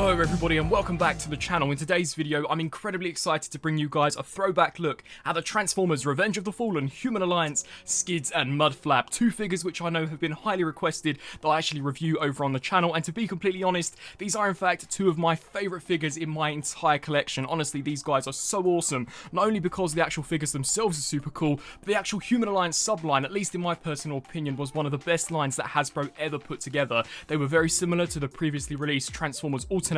Hello everybody and welcome back to the channel. In today's video, I'm incredibly excited to bring you guys a throwback look at the Transformers Revenge of the Fallen Human Alliance Skids and Mud Flap. Two figures which I know have been highly requested that I actually review over on the channel, and to be completely honest, these are in fact two of my favourite figures in my entire collection. Honestly, these guys are so awesome, not only because the actual figures themselves are super cool, but the actual Human Alliance subline, at least in my personal opinion, was one of the best lines that Hasbro ever put together. They were very similar to the previously released Transformers alternators.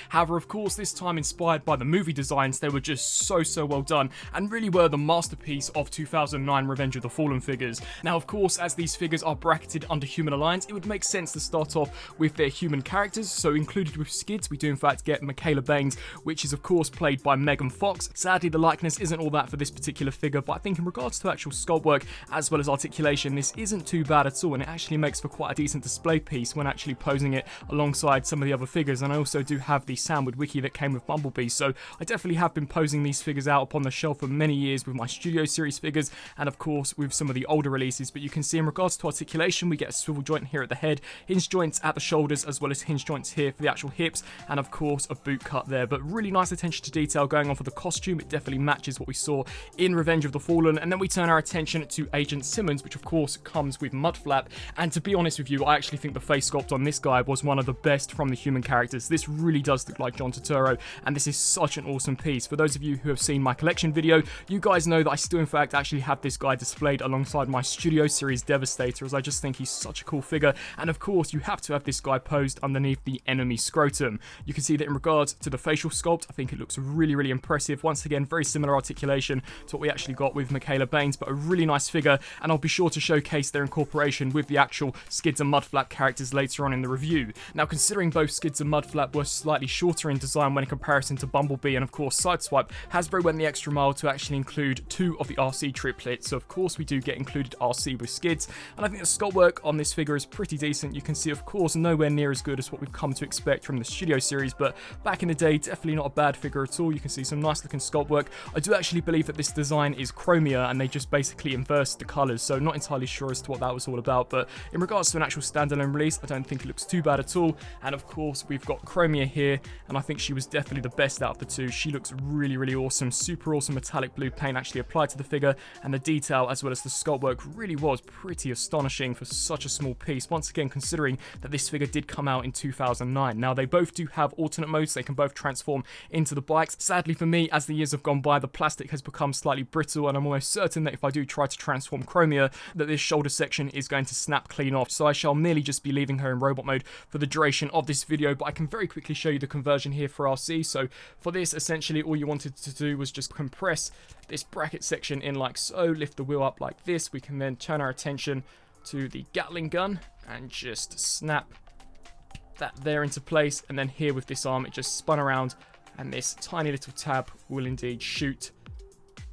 However, of course, this time inspired by the movie designs, they were just so well done and really were the masterpiece of 2009 Revenge of the Fallen figures. Now, of course, as these figures are bracketed under Human Alliance, it would make sense to start off with their human characters. So included with Skids, we do in fact get Michaela Baines, which is of course played by Megan Fox. Sadly, the likeness isn't all that for this particular figure, but I think in regards to actual sculpt work as well as articulation, this isn't too bad at all, and it actually makes for quite a decent display piece when actually posing it alongside some of the other figures. And I also do have the Sandwood wiki that came with Bumblebee, so I definitely have been posing these figures out upon the shelf for many years with my Studio Series figures and of course with some of the older releases. But you can see in regards to articulation, we get a swivel joint here at the head, hinge joints at the shoulders, as well as hinge joints here for the actual hips, and of course a boot cut there. But really nice attention to detail going on for the costume. It definitely matches what we saw in Revenge of the Fallen. And then we turn our attention to Agent Simmons, which of course comes with Mud Flap. And to be honest with you, I actually think the face sculpt on this guy was one of the best from the human characters. This really does look like John Turturro, and this is such an awesome piece. For those of you who have seen my collection video, you guys know that I still in fact actually have this guy displayed alongside my Studio Series Devastator, as I just think he's such a cool figure. And of course, you have to have this guy posed underneath the enemy scrotum. You can see that in regards to the facial sculpt, I think it looks really impressive. Once again, very similar articulation to what we actually got with Michaela Baines, but a really nice figure, and I'll be sure to showcase their incorporation with the actual Skids and Mud Flap characters later on in the review. Now, considering both Skids and Mud Flap were slightly shorter in design when in comparison to Bumblebee and of course Sideswipe, Hasbro went the extra mile to actually include two of the RC triplets. So of course we do get included RC with Skids, and I think the sculpt work on this figure is pretty decent. You can see of course nowhere near as good as what we've come to expect from the Studio Series, but back in the day, definitely not a bad figure at all. You can see some nice looking sculpt work. I do actually believe that this design is Chromia, and they just basically inversed the colours, so not entirely sure as to what that was all about. But in regards to an actual standalone release, I don't think it looks too bad at all. And of course we've got Chromia here, and I think she was definitely the best out of the two. She looks really awesome. Super awesome metallic blue paint actually applied to the figure, and the detail as well as the sculpt work really was pretty astonishing for such a small piece. Once again, considering that this figure did come out in 2009. Now, they both do have alternate modes. They can both transform into the bikes. Sadly for me, as the years have gone by, the plastic has become slightly brittle, and I'm almost certain that if I do try to transform Chromia, that this shoulder section is going to snap clean off. So I shall merely just be leaving her in robot mode for the duration of this video, but I can very quickly show you the conversion here for RC. So for this, essentially all you wanted to do was just compress this bracket section in like so, lift the wheel up like this. We can then turn our attention to the Gatling gun and just snap that there into place, and then here with this arm it just spun around, and this tiny little tab will indeed shoot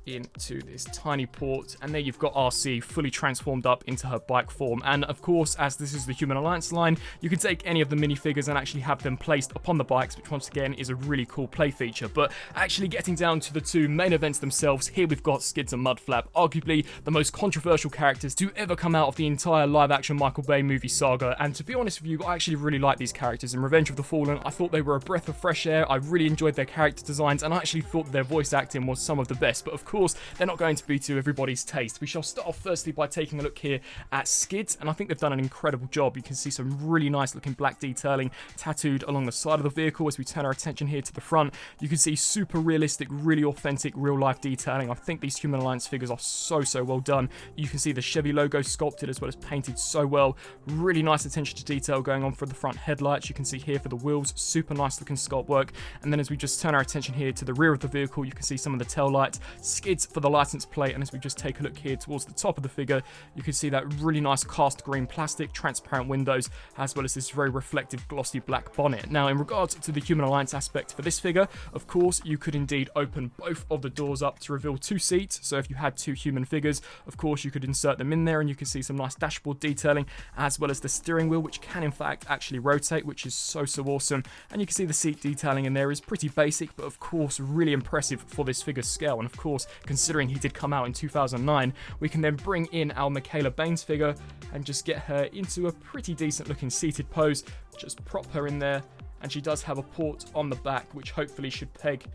into this tiny port, and there you've got RC fully transformed up into her bike form. And of course, as this is the Human Alliance line, you can take any of the minifigures and actually have them placed upon the bikes, which once again is a really cool play feature. But actually getting down to the two main events themselves, here we've got Skids and Mud Flap, arguably the most controversial characters to ever come out of the entire live-action Michael Bay movie saga. And to be honest with you, I actually really like these characters. In Revenge of the Fallen, I thought they were a breath of fresh air. I really enjoyed their character designs, and I actually thought their voice acting was some of the best. But of course, they're not going to be to everybody's taste. We shall start off firstly by taking a look here at Skids, and I think they've done an incredible job. You can see some really nice looking black detailing tattooed along the side of the vehicle. As we turn our attention here to the front, you can see super realistic, really authentic, real life detailing. I think these Human Alliance figures are so well done. You can see the Chevy logo sculpted as well as painted so well. Really nice attention to detail going on for the front headlights. You can see here for the wheels, super nice looking sculpt work. And then as we just turn our attention here to the rear of the vehicle, you can see some of the tail lights, Skids for the license plate. And as we just take a look here towards the top of the figure, you can see that really nice cast green plastic, transparent windows, as well as this very reflective glossy black bonnet. Now, in regards to the Human Alliance aspect for this figure, of course you could indeed open both of the doors up to reveal two seats. So if you had two human figures, of course you could insert them in there, and you can see some nice dashboard detailing, as well as the steering wheel, which can in fact actually rotate, which is so awesome. And you can see the seat detailing in there is pretty basic, but of course really impressive for this figure's scale. And of course, considering he did come out in 2009, we can then bring in our Michaela Baines figure and just get her into a pretty decent looking seated pose. Just prop her in there, and she does have a port on the back, which hopefully should peg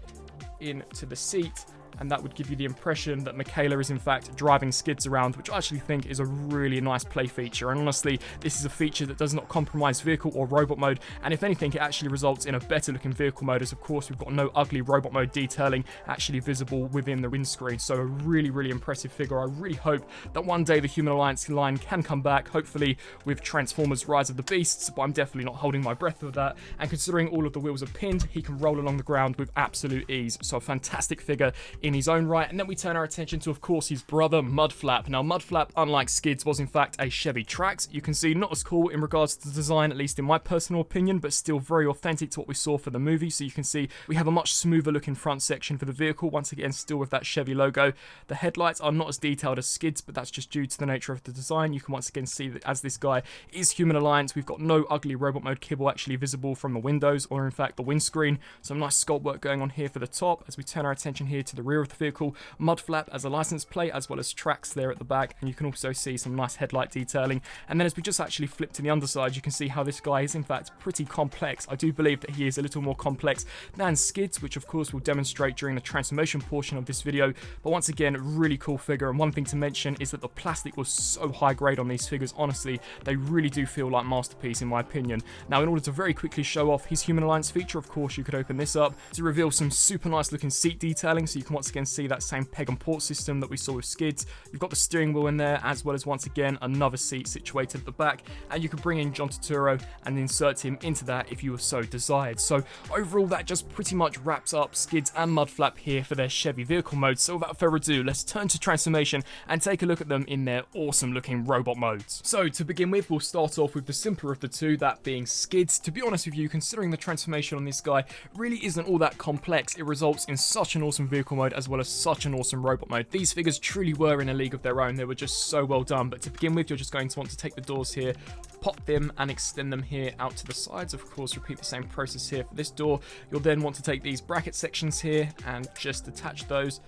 into the seat. And that would give you the impression that Michaela is in fact driving Skids around, which I actually think is a really nice play feature. And honestly, this is a feature that does not compromise vehicle or robot mode, and if anything, it actually results in a better looking vehicle mode, as of course we've got no ugly robot mode detailing actually visible within the windscreen. So a really impressive figure. I really hope that one day the Human Alliance line can come back, hopefully with Transformers Rise of the Beasts, but I'm definitely not holding my breath with that. And considering all of the wheels are pinned, he can roll along the ground with absolute ease. So a fantastic figure in his own right. And then we turn our attention to, of course, his brother Mud Flap. Now, Mud Flap, unlike Skids, was in fact a Chevy Trax. You can see not as cool in regards to the design, at least in my personal opinion, but still very authentic to what we saw for the movie. So you can see we have a much smoother looking front section for the vehicle, once again still with that Chevy logo. The headlights are not as detailed as Skids, but that's just due to the nature of the design. You can once again see that as this guy is Human Alliance, we've got no ugly robot mode kibble actually visible from the windows or in fact the windscreen. Some nice sculpt work going on here for the top. As we turn our attention here to the rear of the vehicle, Mud Flap as a license plate, as well as tracks there at the back, and you can also see some nice headlight detailing. And then as we just actually flip to the underside, you can see how this guy is in fact pretty complex. I do believe that he is a little more complex than Skids, which of course we'll demonstrate during the transformation portion of this video. But once again, really cool figure. And one thing to mention is that the plastic was so high grade on these figures. Honestly, they really do feel like masterpiece in my opinion. Now, in order to very quickly show off his Human Alliance feature, of course you could open this up to reveal some super nice looking seat detailing, so you can once again see that same peg and port system that we saw with Skids. You've got the steering wheel in there, as well as once again another seat situated at the back, and you can bring in John Turturro and insert him into that if you were so desired. So overall, that just pretty much wraps up Skids and Mud Flap here for their Chevy vehicle mode. So without further ado, let's turn to transformation and take a look at them in their awesome looking robot modes. So to begin with, we'll start off with the simpler of the two, that being Skids. To be honest with you, considering the transformation on this guy really isn't all that complex, it results in such an awesome vehicle mode as well as such an awesome robot mode. These figures truly were in a league of their own. They were just so well done. But to begin with, you're just going to want to take the doors here, pop them and extend them here out to the sides. Of course, repeat the same process here for this door. You'll then want to take these bracket sections here and just attach those,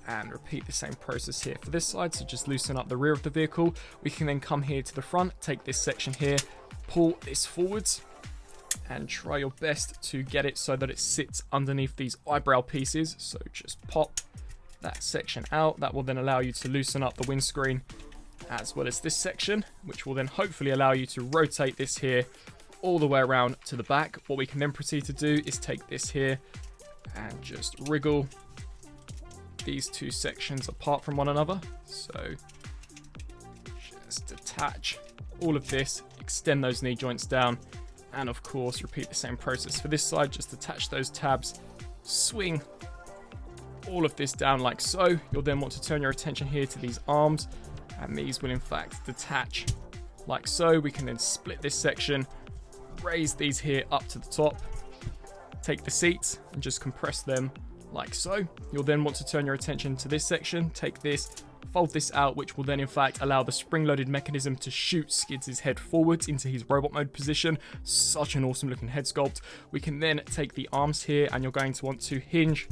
and repeat the same process here for this side. So just loosen up the rear of the vehicle. We can then come here to the front, take this section here, pull this forwards, and try your best to get it so that it sits underneath these eyebrow pieces. So just pop that section out. That will then allow you to loosen up the windscreen, as well as this section, which will then hopefully allow you to rotate this here all the way around to the back. What we can then proceed to do is take this here and just wriggle these two sections apart from one another. So just detach all of this, extend those knee joints down, and of course repeat the same process for this side. Just attach those tabs, swing all of this down like so. You'll then want to turn your attention here to these arms, and these will in fact detach like so. We can then split this section, raise these here up to the top, take the seats and just compress them like so. You'll then want to turn your attention to this section, take this, fold this out, which will then in fact allow the spring-loaded mechanism to shoot Skids' head forwards into his robot mode position. Such an awesome looking head sculpt. We can then take the arms here, and you're going to want to hinge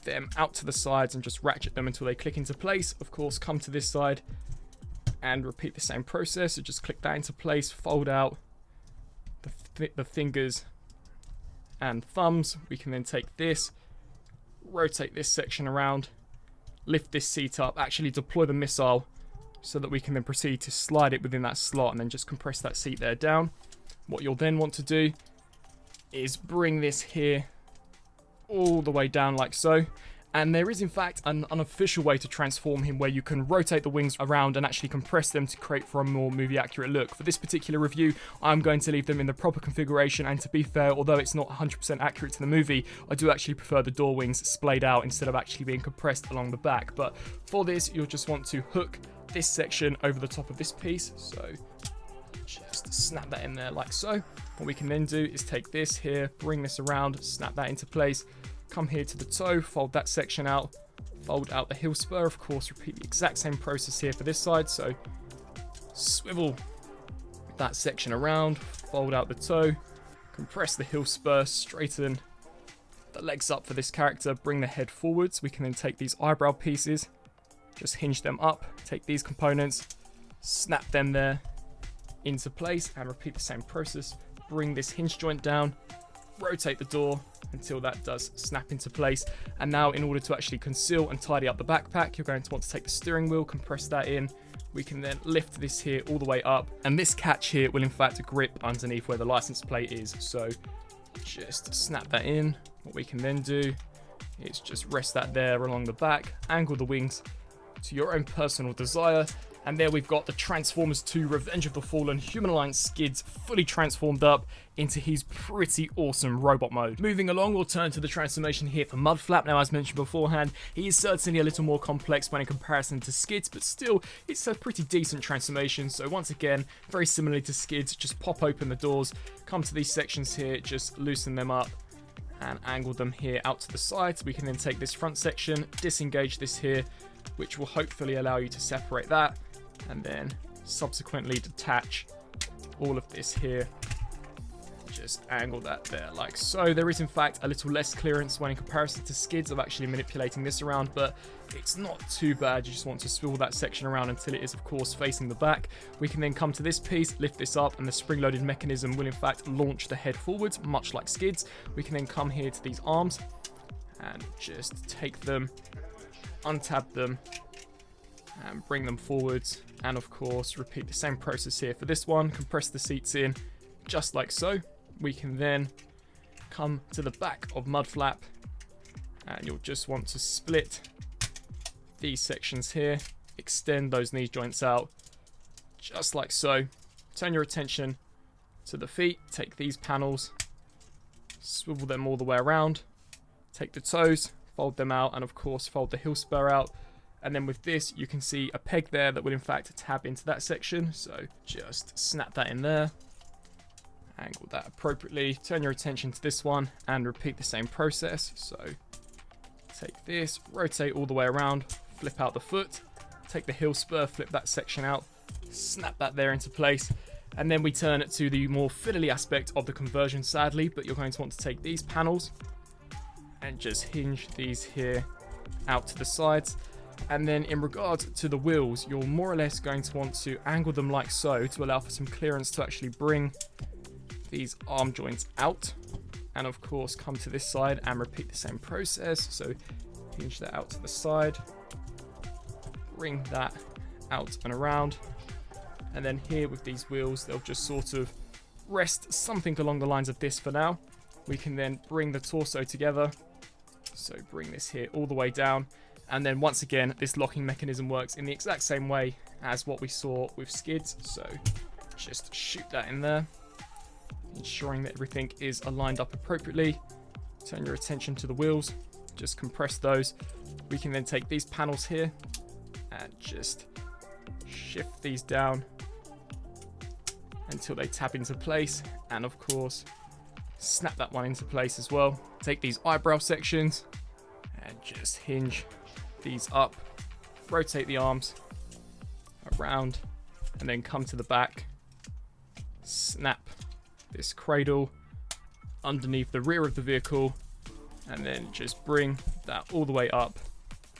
them out to the sides and just ratchet them until they click into place. Of course, come to this side and repeat the same process. So just click that into place, fold out the fingers and thumbs. We can then take this, rotate this section around, lift this seat up, actually deploy the missile so that we can then proceed to slide it within that slot and then just compress that seat there down. What you'll then want to do is bring this here all the way down like so. And there is in fact an unofficial way to transform him where you can rotate the wings around and actually compress them to create for a more movie accurate look. For this particular review, I'm going to leave them in the proper configuration, and to be fair, although it's not 100% accurate to the movie, I do actually prefer the door wings splayed out instead of actually being compressed along the back. But for this, you'll just want to hook this section over the top of this piece. So just snap that in there like so. What we can then do is take this here, bring this around, snap that into place, come here to the toe, fold that section out, fold out the heel spur. Of course, repeat the exact same process here for this side. So swivel that section around, fold out the toe, compress the heel spur, straighten the legs up for this character, bring the head forwards. We can then take these eyebrow pieces, just hinge them up, take these components, snap them there into place, and repeat the same process. Bring this hinge joint down, rotate the door until that does snap into place. And now in order to actually conceal and tidy up the backpack, you're going to want to take the steering wheel, compress that in. We can then lift this here all the way up, and this catch here will in fact grip underneath where the license plate is. So just snap that in. What we can then do is just rest that there along the back, angle the wings to your own personal desire. And there we've got the Transformers 2 Revenge of the Fallen Human Alliance Skids fully transformed up into his pretty awesome robot mode. Moving along, we'll turn to the transformation here for Mud Flap. Now, as mentioned beforehand, he is certainly a little more complex when in comparison to Skids, but still, it's a pretty decent transformation. So once again, very similarly to Skids, just pop open the doors, come to these sections here, just loosen them up, and angle them here out to the sides. We can then take this front section, disengage this here, which will hopefully allow you to separate that, and then subsequently detach all of this here. Just angle that there like so. There is in fact a little less clearance when in comparison to Skids of actually manipulating this around, but it's not too bad. You just want to swivel that section around until it is of course facing the back. We can then come to this piece, lift this up, and the spring-loaded mechanism will in fact launch the head forwards, much like Skids. We can then come here to these arms and just take them, untab them, and bring them forwards, and of course repeat the same process here for this one. Compress the seats in just like so. We can then come to the back of Mud Flap, and you'll just want to split these sections here, extend those knee joints out just like so. Turn your attention to the feet, take these panels, swivel them all the way around, take the toes, fold them out, and of course fold the heel spur out. And then with this, you can see a peg there that will in fact tab into that section. So just snap that in there, angle that appropriately, turn your attention to this one, and repeat the same process. So take this, rotate all the way around, flip out the foot, take the heel spur, flip that section out, snap that there into place. And then we turn to the more fiddly aspect of the conversion, sadly, but you're going to want to take these panels and just hinge these here out to the sides. And then in regard to the wheels, you're more or less going to want to angle them like so to allow for some clearance to actually bring these arm joints out. And of course come to this side and repeat the same process. So hinge that out to the side, bring that out and around. And then here with these wheels, they'll just sort of rest something along the lines of this for now. We can then bring the torso together. So bring this here all the way down. And then once again, this locking mechanism works in the exact same way as what we saw with Skids. So just shoot that in there, ensuring that everything is aligned up appropriately. Turn your attention to the wheels, just compress those. We can then take these panels here and just shift these down until they tap into place. And of course, snap that one into place as well. Take these eyebrow sections and just hinge these up, rotate the arms around, and then come to the back, snap this cradle underneath the rear of the vehicle, and then just bring that all the way up,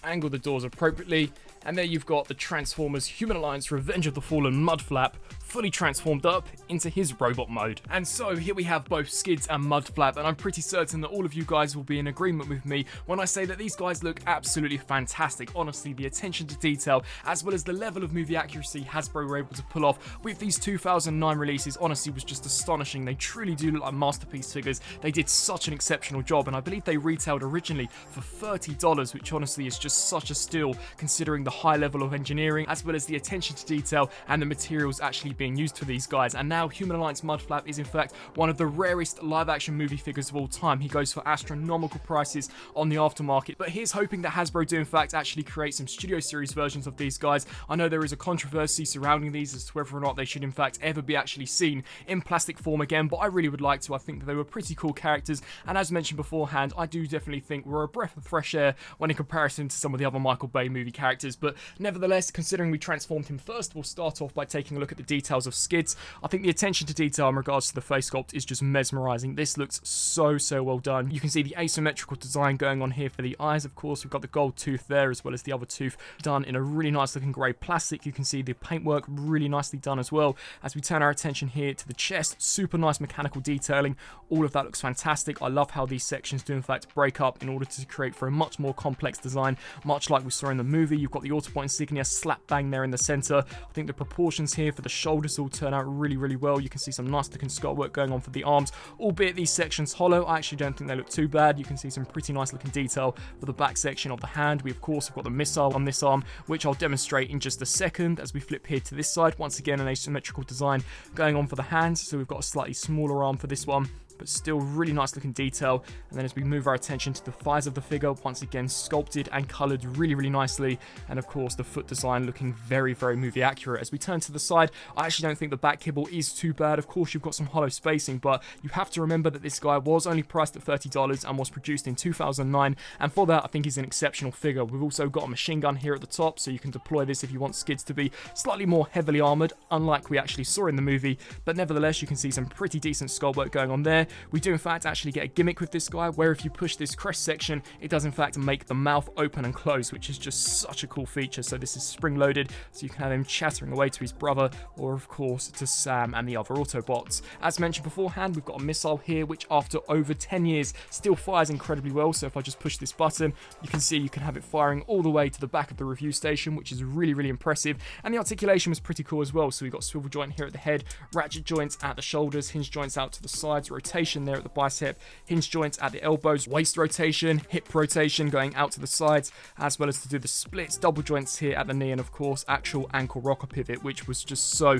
angle the doors appropriately, and there you've got the Transformers Human Alliance Revenge of the Fallen Mud Flap fully transformed up into his robot mode. And so here we have both Skids and Mud Flap, and I'm pretty certain that all of you guys will be in agreement with me when I say that these guys look absolutely fantastic. Honestly, the attention to detail as well as the level of movie accuracy Hasbro were able to pull off with these 2009 releases honestly was just astonishing. They truly do look like masterpiece figures. They did such an exceptional job, and I believe they retailed originally for $30, which honestly is just such a steal considering the high level of engineering as well as the attention to detail and the materials actually being used for these guys. And now Human Alliance Mud Flap is in fact one of the rarest live action movie figures of all time. He goes for astronomical prices on the aftermarket, but here's hoping that Hasbro do in fact actually create some studio series versions of these guys. I know there is a controversy surrounding these as to whether or not they should in fact ever be actually seen in plastic form again, but I really would like to. I think that they were pretty cool characters, and as mentioned beforehand, I do definitely think we're a breath of fresh air when in comparison to some of the other Michael Bay movie characters. But nevertheless, considering we transformed him first, we'll start off by taking a look at the detail details of Skids. I think the attention to detail in regards to the face sculpt is just mesmerizing. This looks so well done. You can see the asymmetrical design going on here for the eyes. Of course, we've got the gold tooth there as well as the other tooth done in a really nice looking grey plastic. You can see the paintwork really nicely done as well. As we turn our attention here to the chest, super nice mechanical detailing. All of that looks fantastic. I love how these sections do in fact break up in order to create for a much more complex design, much like we saw in the movie. You've got the Autobot insignia slap bang there in the center. I think the proportions here for the shoulders all turn out really well. You can see some nice looking sculpt work going on for the arms, albeit these sections hollow. I actually don't think they look too bad. You can see some pretty nice looking detail for the back section of the hand. We of course have got the missile on this arm, which I'll demonstrate in just a second. As we flip here to this side, once again an asymmetrical design going on for the hands, so we've got a slightly smaller arm for this one, but still really nice looking detail. And then as we move our attention to the thighs of the figure, once again sculpted and coloured really nicely, and of course the foot design looking very movie accurate. As we turn to the side, I actually don't think the back kibble is too bad. Of course you've got some hollow spacing, but you have to remember that this guy was only priced at $30 and was produced in 2009, and for that I think he's an exceptional figure. We've also got a machine gun here at the top, so you can deploy this if you want Skids to be slightly more heavily armoured, unlike we actually saw in the movie, but nevertheless you can see some pretty decent sculpt work going on there. We do in fact actually get a gimmick with this guy, where if you push this crest section, it does in fact make the mouth open and close, which is just such a cool feature. So this is spring loaded, so you can have him chattering away to his brother, or of course to Sam and the other Autobots. As mentioned beforehand, we've got a missile here, which after over 10 years still fires incredibly well. So if I just push this button, you can see you can have it firing all the way to the back of the review station, which is really impressive. And the articulation was pretty cool as well. So we've got swivel joint here at the head, ratchet joints at the shoulders, hinge joints out to the sides, rotation there at the bicep, hinge joints at the elbows, waist rotation, hip rotation going out to the sides, as well as to do the splits, double joints here at the knee, and of course actual ankle rocker pivot, which was just so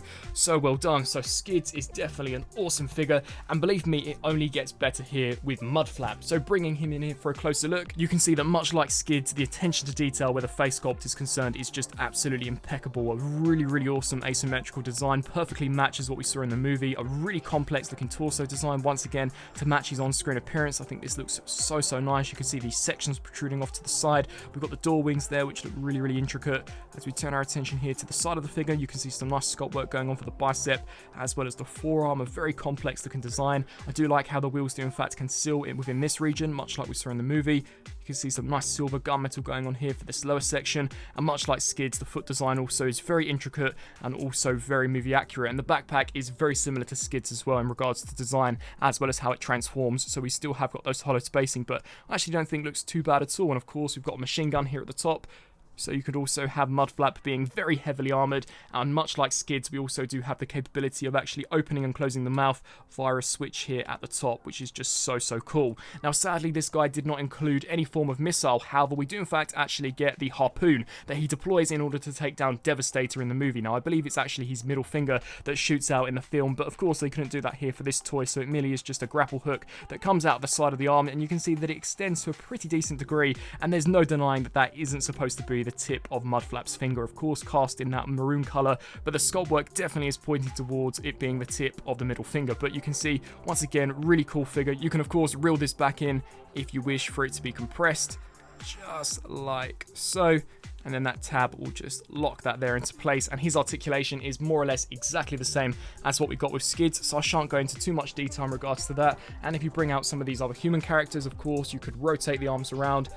well done. So Skids is definitely an awesome figure, and believe me, it only gets better here with Mud Flap. So bringing him in here for a closer look, you can see that much like Skids, the attention to detail where the face sculpt is concerned is just absolutely impeccable. A really awesome asymmetrical design, perfectly matches what we saw in the movie. A really complex looking torso design once again to match his on-screen appearance. I think this looks so nice. You can see these sections protruding off to the side. We've got the door wings there, which look really intricate. As we turn our attention here to the side of the figure, you can see some nice sculpt work going on for the bicep, as well as the forearm. A very complex looking design. I do like how the wheels do in fact conceal it within this region, much like we saw in the movie. You can see some nice silver gunmetal going on here for this lower section, and much like Skids, the foot design also is very intricate and also very movie accurate, and the backpack is very similar to Skids as well in regards to design, as well as how it transforms. So we still have got those hollow spacing, but I actually don't think looks too bad at all. And of course we've got a machine gun here at the top, so you could also have Mud Flap being very heavily armoured, and much like Skids, we also do have the capability of actually opening and closing the mouth via a switch here at the top, which is just so cool. Now sadly this guy did not include any form of missile, however we do in fact actually get the harpoon that he deploys in order to take down Devastator in the movie. Now I believe it's actually his middle finger that shoots out in the film, but of course they couldn't do that here for this toy, so it merely is just a grapple hook that comes out the side of the arm, and you can see that it extends to a pretty decent degree, and there's no denying that that isn't supposed to be the tip of Mud Flap's finger, of course cast in that maroon colour, but the sculpt work definitely is pointing towards it being the tip of the middle finger. But you can see once again, really cool figure. You can of course reel this back in if you wish for it to be compressed, just like so, and then that tab will just lock that there into place, and his articulation is more or less exactly the same as what we got with Skids, so I shan't go into too much detail in regards to that. And if you bring out some of these other human characters, of course you could rotate the arms around,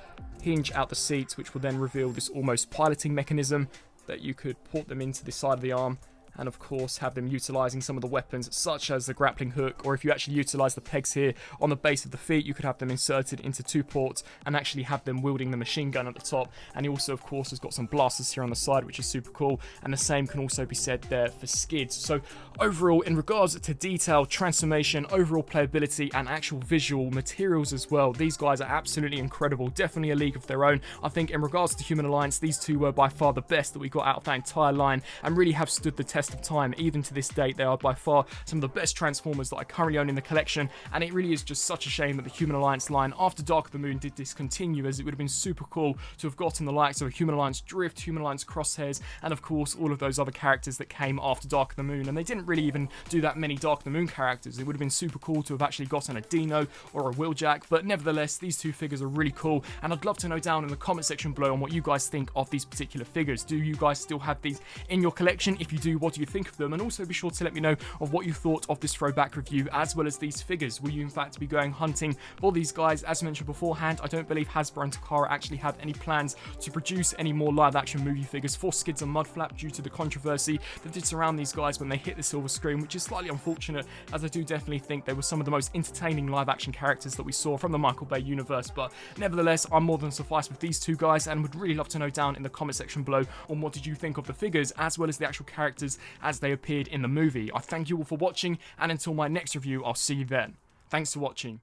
hinge out the seats, which will then reveal this almost piloting mechanism that you could port them into the side of the arm, and of course have them utilizing some of the weapons such as the grappling hook, or if you actually utilize the pegs here on the base of the feet, you could have them inserted into two ports and actually have them wielding the machine gun at the top. And he also of course has got some blasters here on the side, which is super cool, and the same can also be said there for Skids. So overall, in regards to detail, transformation, overall playability, and actual visual materials as well, these guys are absolutely incredible, definitely a league of their own. I think in regards to Human Alliance, these two were by far the best that we got out of that entire line, and really have stood the test of time. Even to this date, they are by far some of the best Transformers that I currently own in the collection, and it really is just such a shame that the Human Alliance line after Dark of the Moon did discontinue, as it would have been super cool to have gotten the likes of a Human Alliance Drift, Human Alliance Crosshairs, and of course all of those other characters that came after Dark of the Moon. And they didn't really even do that many Dark of the Moon characters. It would have been super cool to have actually gotten a Dino or a Wheeljack, but nevertheless these two figures are really cool, and I'd love to know down in the comment section below on what you guys think of these particular figures. Do you guys still have these in your collection? If you do, what do you think of them? And also be sure to let me know of what you thought of this throwback review, as well as these figures. Will you in fact be going hunting for these guys? As mentioned beforehand, I don't believe Hasbro and Takara actually have any plans to produce any more live action movie figures for Skids and Mud Flap due to the controversy that did surround these guys when they hit the silver screen, which is slightly unfortunate, as I do definitely think they were some of the most entertaining live action characters that we saw from the Michael Bay universe. But nevertheless, I'm more than suffice with these two guys, and would really love to know down in the comment section below on what did you think of the figures as well as the actual characters as they appeared in the movie. I thank you all for watching, and until my next review, I'll see you then. Thanks for watching.